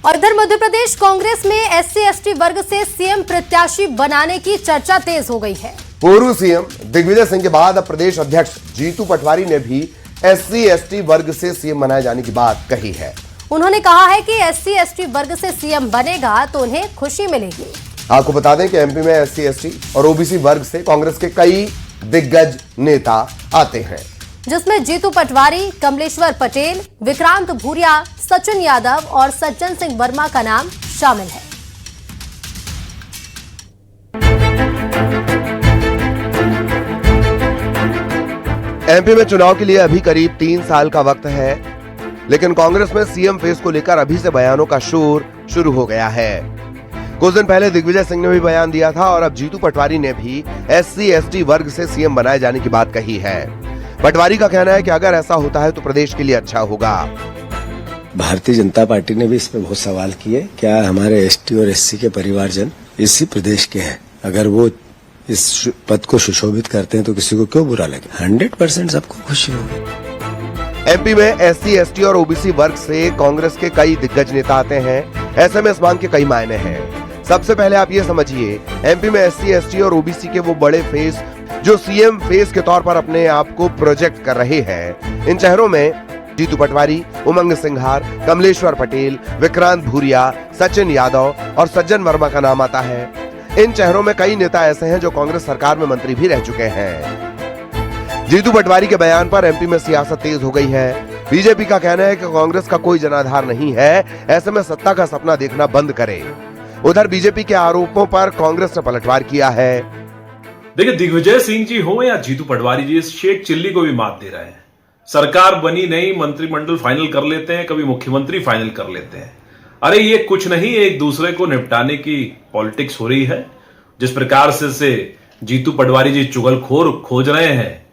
और इधर मध्य प्रदेश कांग्रेस में SC/ST वर्ग से सीएम प्रत्याशी बनाने की चर्चा तेज हो गई है। पूर्व सीएम दिग्विजय सिंह के बाद अब प्रदेश अध्यक्ष जीतू पटवारी ने भी SC/ST वर्ग से सीएम बनाए जाने की बात कही है। उन्होंने कहा है कि SC/ST वर्ग से सीएम बनेगा तो उन्हें खुशी मिलेगी। आपको बता दें कि एमपी में SC/ST और OBC वर्ग से कांग्रेस के कई दिग्गज नेता आते हैं, जिसमें जीतू पटवारी, कमलेश्वर पटेल, विक्रांत भूरिया, सचिन यादव और सज्जन सिंह वर्मा का नाम शामिल है। एमपी में चुनाव के लिए अभी करीब 3 साल का वक्त है, लेकिन कांग्रेस में सीएम फेस को लेकर अभी से बयानों का शोर शुरू हो गया है। कुछ दिन पहले दिग्विजय सिंह ने भी बयान दिया था और अब जीतू पटवारी ने भी SC/ST वर्ग से सीएम बनाए जाने की बात कही है। पटवारी का कहना है कि अगर ऐसा होता है तो प्रदेश के लिए अच्छा होगा। भारतीय जनता पार्टी ने भी इस पर बहुत सवाल किए, क्या हमारे ST और SC के परिवारजन इसी प्रदेश के हैं, अगर वो इस पद को सुशोभित करते हैं तो किसी को क्यों बुरा लगे। 100% सबको खुशी होगी। एमपी में SC/ST और OBC वर्ग से कांग्रेस के कई दिग्गज नेता आते हैं। ऐसे में इस मांग के कई मायने हैं। सबसे पहले आप ये समझिए, एमपी में SC/ST और OBC के वो बड़े फेस जो सीएम फेस के तौर पर अपने आप को प्रोजेक्ट कर रहे हैं, इन चेहरों में जीतू पटवारी, उमंग सिंघार, कमलेश्वर पटेल, विक्रांत भूरिया, सचिन यादव और सज्जन वर्मा का नाम आता है। इन चेहरों में कई नेता ऐसे हैं जो कांग्रेस सरकार में मंत्री भी रह चुके हैं। जीतू पटवारी के बयान पर एमपी में सियासत तेज हो गई है। बीजेपी का कहना है कि कांग्रेस का कोई जनाधार नहीं है, ऐसे में सत्ता का सपना देखना बंद करे। उधर बीजेपी के आरोपों पर कांग्रेस ने पलटवार किया है। देखिए, दिग्विजय सिंह जी हो या जीतू पटवारी जी, इस शेख चिल्ली को भी मात दे रहे हैं। सरकार बनी नहीं, मंत्रिमंडल फाइनल कर लेते हैं, कभी मुख्यमंत्री फाइनल कर लेते हैं। अरे ये कुछ नहीं, एक दूसरे को निपटाने की पॉलिटिक्स हो रही है। जिस प्रकार से जीतू पटवारी जी चुगलखोर खोज रहे हैं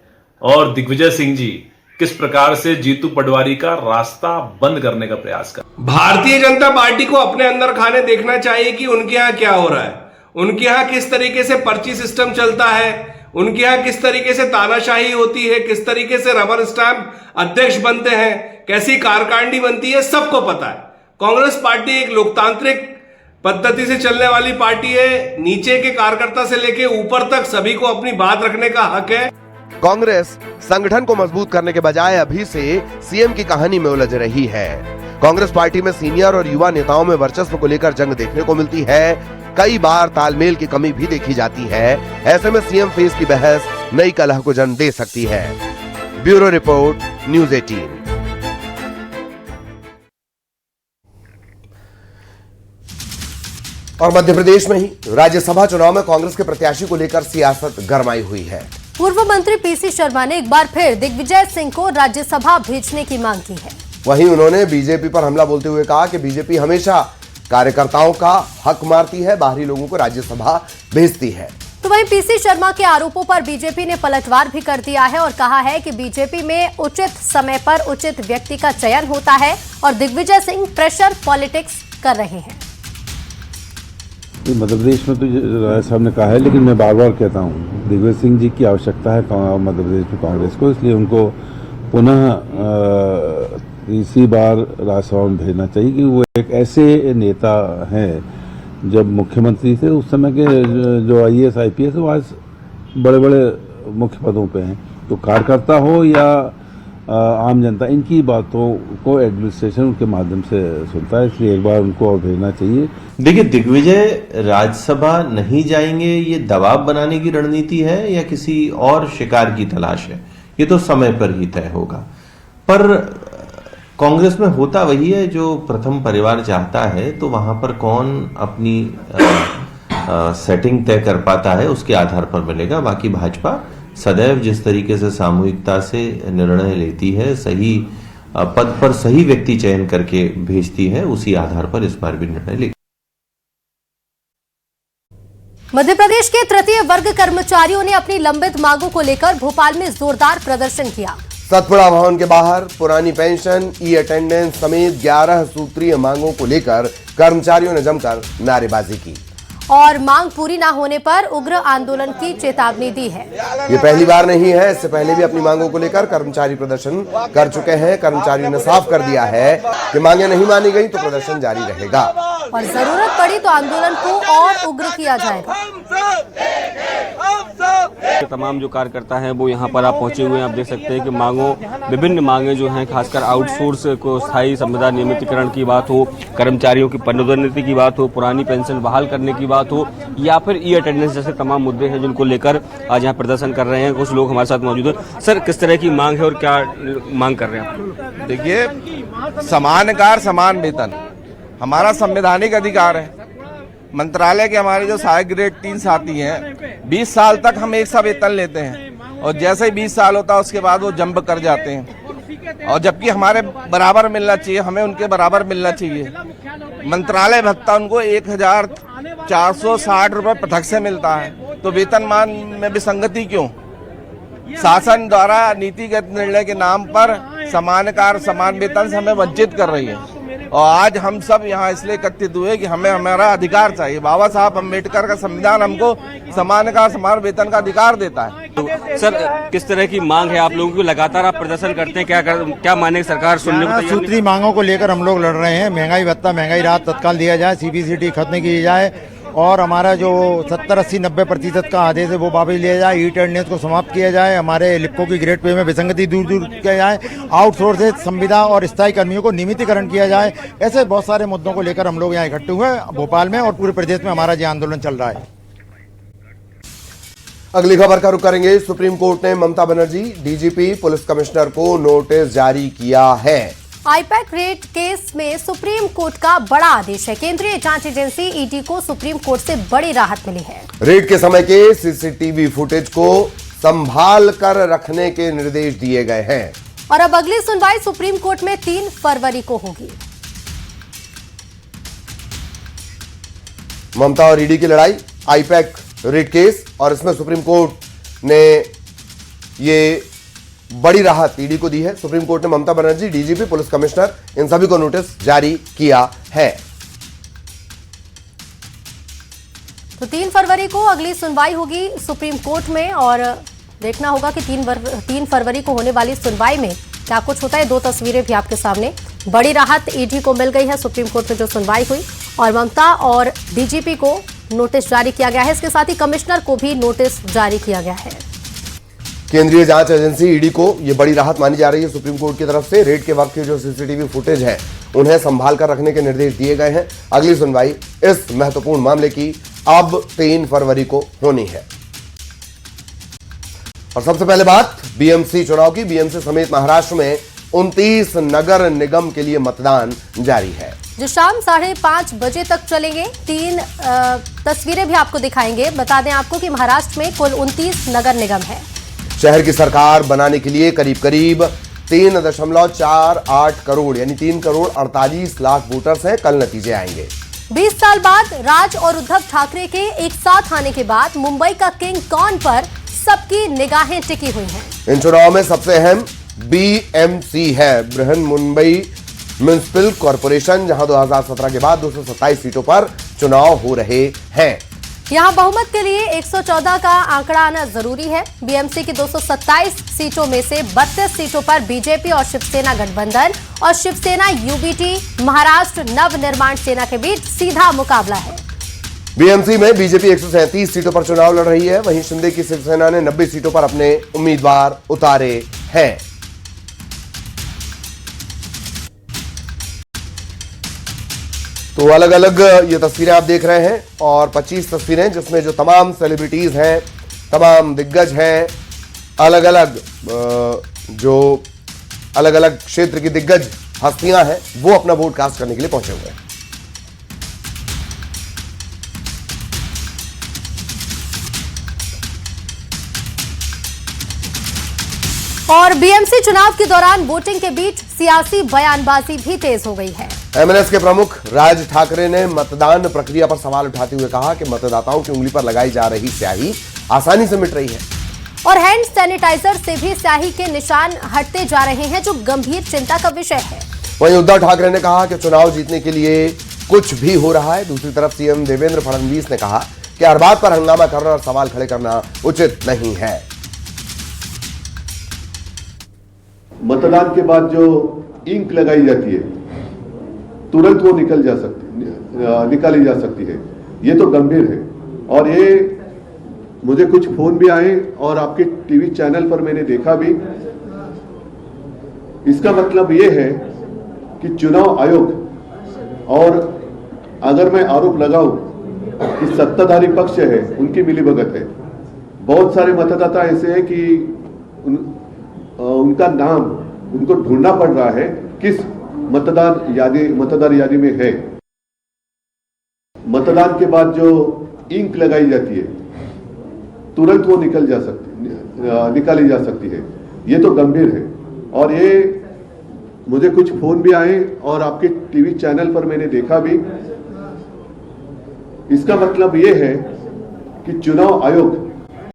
और दिग्विजय सिंह जी किस प्रकार से जीतू पटवारी का रास्ता बंद करने का प्रयास कर। भारतीय जनता पार्टी को अपने अंदर खाने देखना चाहिए कि उनके यहाँ क्या हो रहा है, उनके यहाँ किस तरीके से पर्ची सिस्टम चलता है, उनके यहाँ किस तरीके से तानाशाही होती है, किस तरीके से रबर स्टैंप अध्यक्ष बनते हैं, कैसी कारकांडी बनती है, सबको पता है। कांग्रेस पार्टी एक लोकतांत्रिक पद्धति से चलने वाली पार्टी है। नीचे के कार्यकर्ता से लेके ऊपर तक सभी को अपनी बात रखने का हक है। कांग्रेस संगठन को मजबूत करने के बजाय अभी से सीएम की कहानी में उलझ रही है। कांग्रेस पार्टी में सीनियर और युवा नेताओं में वर्चस्व को लेकर जंग देखने को मिलती है। कई बार तालमेल की कमी भी देखी जाती है। ऐसे में सीएम फेस की बहस नई कलह को जन्म दे सकती है। Bureau report, news 18। और मध्य प्रदेश में ही राज्यसभा चुनाव में कांग्रेस के प्रत्याशी को लेकर सियासत गरमाई हुई है। पूर्व मंत्री PC शर्मा ने एक बार फिर दिग्विजय सिंह को राज्यसभा भेजने की मांग की है। वहीं उन्होंने बीजेपी पर हमला बोलते हुए कहा कि बीजेपी हमेशा कार्यकर्ताओं का हक मारती है, बाहरी लोगों को राज्यसभा भेजती है। तो वहीं PC शर्मा के आरोपों पर बीजेपी ने पलटवार भी कर दिया है और कहा है कि बीजेपी में उचित समय पर उचित व्यक्ति का चयन होता है और दिग्विजय सिंह प्रेशर पॉलिटिक्स कर रहे हैं। मध्य प्रदेश में तो राय साहब ने कहा है, लेकिन मैं बार बार कहता हूँ दिग्विजय सिंह जी की आवश्यकता है मध्य प्रदेश में कांग्रेस को, इसलिए उनको पुनः इसी बार राज्यसभा में भेजना चाहिए कि वो एक ऐसे नेता हैं। जब मुख्यमंत्री थे उस समय के जो IAS IPS वो आज बड़े बड़े मुख्य पदों पे हैं, तो कार्यकर्ता हो या आम जनता, इनकी बातों को एडमिनिस्ट्रेशन उनके माध्यम से सुनता है, इसलिए एक बार उनको और भेजना चाहिए। देखिए, दिग्विजय राज्यसभा नहीं जाएंगे, ये दबाव बनाने की रणनीति है या किसी और शिकार की तलाश है, ये तो समय पर ही तय होगा। पर कांग्रेस में होता वही है जो प्रथम परिवार चाहता है, तो वहां पर कौन अपनी सेटिंग तय कर पाता है उसके आधार पर मिलेगा। बाकी भाजपा सदैव जिस तरीके से सामूहिकता से निर्णय लेती है, सही पद पर सही व्यक्ति चयन करके भेजती है, उसी आधार पर इस बार भी निर्णय लेगी। मध्य प्रदेश के तृतीय वर्ग कर्मचारियों ने अपनी लंबित मांगों को लेकर भोपाल में जोरदार प्रदर्शन किया। सतपुड़ा भवन के बाहर पुरानी पेंशन, अटेंडेंस समेत 11 सूत्रीय मांगों को लेकर कर्मचारियों ने जमकर नारेबाजी की। और मांग पूरी न होने पर उग्र आंदोलन की चेतावनी दी है। ये पहली बार नहीं है, इससे पहले भी अपनी मांगों को लेकर कर्मचारी प्रदर्शन कर चुके हैं। कर्मचारियों ने साफ कर दिया है कि मांगे नहीं मानी गई तो प्रदर्शन जारी रहेगा और जरूरत पड़ी तो आंदोलन को और उग्र किया जाएगा। तमाम जो कार्यकर्ता हैं वो यहाँ पर आप पहुंचे हुए हैं। आप देख सकते हैं कि विभिन्न मांगे जो हैं, खासकर आउटसोर्स को स्थायी संविदा नियमितीकरण की बात हो, कर्मचारियों की पदोन्नति की बात हो, पुरानी पेंशन बहाल करने की बात हो, या फिर ई अटेंडेंस जैसे तमाम मुद्दे हैं जिनको लेकर आज यहाँ प्रदर्शन कर रहे हैं। कुछ लोग हमारे साथ मौजूद हैं। सर, किस तरह की मांग है और क्या मांग कर रहे हैं? देखिए, समान कार्य समान वेतन हमारा संवैधानिक अधिकार है। मंत्रालय के हमारे जो सहायक ग्रेड 3 साथी हैं, 20 साल तक हम एक सा वेतन लेते हैं और जैसे ही 20 साल होता है उसके बाद वो जंप कर जाते हैं, और जबकि हमारे बराबर मिलना चाहिए, हमें उनके बराबर मिलना चाहिए। मंत्रालय भत्ता उनको 1460 रुपये पृथक से मिलता है, तो वेतनमान में विसंगति क्यों? शासन द्वारा नीतिगत निर्णय के नाम पर समान कार्य समान वेतन से हमें वंचित कर रही है, और आज हम सब यहाँ इसलिए एकत्रित हुए कि हमें हमारा अधिकार चाहिए। बाबा साहब अम्बेडकर का संविधान हमको समान कार्य समान वेतन का अधिकार देता है। तो सर, किस तरह की मांग है आप लोगों की? लगातार आप प्रदर्शन करते हैं, क्या माने सरकार सुनने को? सूत्री मांगों को लेकर हम लोग लड़ रहे हैं। महंगाई भत्ता, महंगाई राहत तत्काल दिया जाए, सीबीसीटी खत्म की जाए, और हमारा जो 70, 80, 90% का आदेश है वो वापस लिया जाए, ई अटेंडेंस को समाप्त किया जाए, हमारे लिप्को की ग्रेड पे में विसंगति दूर किया जाए, आउटसोर्स संविदा और स्थायी कर्मियों को नियमितीकरण किया जाए। ऐसे बहुत सारे मुद्दों को लेकर हम लोग यहाँ इकट्ठे हुए भोपाल में, और पूरे प्रदेश में हमारा ये आंदोलन चल रहा है। अगली खबर का रुख करेंगे। सुप्रीम कोर्ट ने Mamata Banerjee, DGP, police commissioner को नोटिस जारी किया है। आईपैक रेड केस में सुप्रीम कोर्ट का बड़ा आदेश है। केंद्रीय जांच एजेंसी ईडी को सुप्रीम कोर्ट से बड़ी राहत मिली है। रेड के समय के सीसीटीवी फुटेज को संभाल कर रखने के निर्देश दिए गए हैं। और अब अगली सुनवाई सुप्रीम कोर्ट में 3 फरवरी को होगी। ममता और ईडी की लड़ाई, आईपैक रेड केस, और इसमें सुप्रीम कोर्ट ने ये बड़ी राहत ईडी को दी है। सुप्रीम कोर्ट ने Mamata Banerjee, DGP, police commissioner, इन सभी को नोटिस जारी किया है। तो 3 फरवरी को अगली सुनवाई होगी सुप्रीम कोर्ट में, और देखना होगा कि 3 फरवरी को होने वाली सुनवाई में क्या कुछ होता है। 2 तस्वीरें भी आपके सामने। बड़ी राहत ईडी को मिल गई है सुप्रीम कोर्ट में जो सुनवाई हुई, और ममता और डीजीपी को नोटिस जारी किया गया है। इसके साथ ही कमिश्नर को भी नोटिस जारी किया गया है। केंद्रीय जांच एजेंसी ईडी को यह बड़ी राहत मानी जा रही है सुप्रीम कोर्ट की तरफ से। रेड के वक्त की जो सीसीटीवी फुटेज है उन्हें संभाल कर रखने के निर्देश दिए गए हैं। अगली सुनवाई इस महत्वपूर्ण मामले की अब 3 फरवरी को होनी है। और सबसे पहले बात बीएमसी चुनाव की। बीएमसी समेत महाराष्ट्र में 29 नगर निगम के लिए मतदान जारी है, जो शाम 5:30 बजे तक चलेंगे। 3 तस्वीरें भी आपको दिखाएंगे। बता दें आपको कि महाराष्ट्र में कुल 29 नगर निगम है। शहर की सरकार बनाने के लिए करीब 3.48 करोड़ यानी 3 करोड़ 48 लाख वोटर्स हैं। कल नतीजे आएंगे। 20 साल बाद राज और उद्धव ठाकरे के एक साथ आने के बाद मुंबई का किंग कौन पर सबकी निगाहें टिकी हुई हैं। इन चुनाव में सबसे अहम बीएमसी है, बृहन मुंबई म्युनिसिपल कॉर्पोरेशन, जहां 2017 के बाद 227 सीटों पर चुनाव हो रहे हैं। यहां बहुमत के लिए 114 का आंकड़ा आना जरूरी है। बीएमसी की 227 सीटों में से 32 सीटों पर बीजेपी और शिवसेना गठबंधन और शिवसेना यूबीटी महाराष्ट्र नवनिर्माण सेना के बीच सीधा मुकाबला है। बीएमसी में बीजेपी 137 सीटों पर चुनाव लड़ रही है, वहीं शिंदे की शिवसेना ने 90 सीटों पर अपने उम्मीदवार उतारे हैं। तो अलग अलग ये तस्वीरें आप देख रहे हैं, और 25 तस्वीरें जिसमें जो तमाम सेलिब्रिटीज हैं, तमाम दिग्गज हैं, अलग अलग क्षेत्र की दिग्गज हस्तियां हैं, वो अपना वोट कास्ट करने के लिए पहुंचे हुए हैं। और बीएमसी चुनाव के दौरान वोटिंग के बीच सियासी बयानबाजी भी तेज हो गई है। एमएनएस के प्रमुख राज ठाकरे ने मतदान प्रक्रिया पर सवाल उठाते हुए कहा कि मतदाताओं की उंगली पर लगाई जा रही स्याही आसानी से मिट रही है, और हैंड सैनिटाइजर से भी स्याही के निशान हटते जा रहे हैं, जो गंभीर चिंता का विषय है। वहीं उद्धव ठाकरे ने कहा कि चुनाव जीतने के लिए कुछ भी हो रहा है। दूसरी तरफ सीएम देवेंद्र फडणवीस ने कहा कि हर बात पर हंगामा करना और सवाल खड़े करना उचित नहीं है। मतदान के बाद जो इंक लगाई जाती है तुरंत वो निकाली जा सकती है, ये तो गंभीर है। और ये मुझे कुछ फोन भी आए और आपके टीवी चैनल पर मैंने देखा भी। इसका मतलब ये है कि चुनाव आयोग, और अगर मैं आरोप लगाऊं कि सत्ताधारी पक्ष है उनकी मिलीभगत है। बहुत सारे मतदाता ऐसे हैं कि उनका नाम उनको ढूंढना पड़ रहा है किस मतदार यादी में है। मतदान के बाद जो इंक लगाई जाती है तुरंत वो निकाली जा सकती है, ये तो गंभीर है। और ये मुझे कुछ फोन भी आए और आपके टीवी चैनल पर मैंने देखा भी। इसका मतलब ये है कि चुनाव आयोग